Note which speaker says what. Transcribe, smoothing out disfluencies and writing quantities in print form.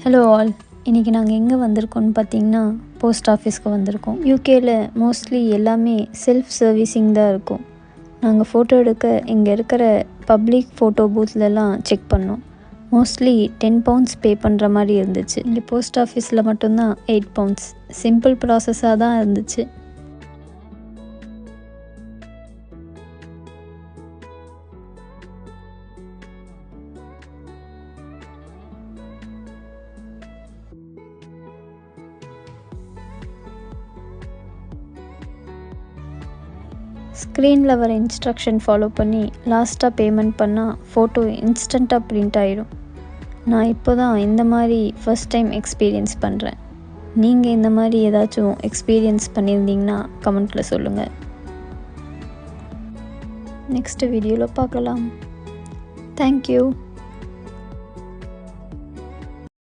Speaker 1: Hello all, இன்றைக்கி நாங்கள் எங்கே வந்திருக்கோம்னு பார்த்தீங்கன்னா போஸ்ட் ஆஃபீஸ்க்கு வந்திருக்கோம். யூகேயில் மோஸ்ட்லி எல்லாமே செல்ஃப் சர்வீஸிங் தான் இருக்கும். நாங்கள் ஃபோட்டோ எடுக்க இங்கே இருக்கிற பப்ளிக் ஃபோட்டோ பூத்லலாம் செக் பண்ணோம். மோஸ்ட்லி £10 பே பண்ணுற மாதிரி இருந்துச்சு. இங்கே போஸ்ட் ஆஃபீஸில் மட்டும்தான் £8. சிம்பிள் ப்ராசஸாக தான் இருந்துச்சு. ஸ்க்ரீனில் வர இன்ஸ்ட்ரக்ஷன் ஃபாலோ பண்ணி லாஸ்ட்டாக பேமெண்ட் பண்ணால் ஃபோட்டோ இன்ஸ்டண்ட்டாக பிரிண்ட் ஆகிடும். நான் இப்போ தான் இந்த மாதிரி ஃபஸ்ட் டைம் எக்ஸ்பீரியன்ஸ் பண்ணுறேன். நீங்கள் இந்த மாதிரி ஏதாச்சும் எக்ஸ்பீரியன்ஸ் பண்ணியிருந்தீங்கன்னா கமெண்ட்டில் சொல்லுங்கள். நெக்ஸ்ட் வீடியோவில் பார்க்கலாம். தேங்க்யூ.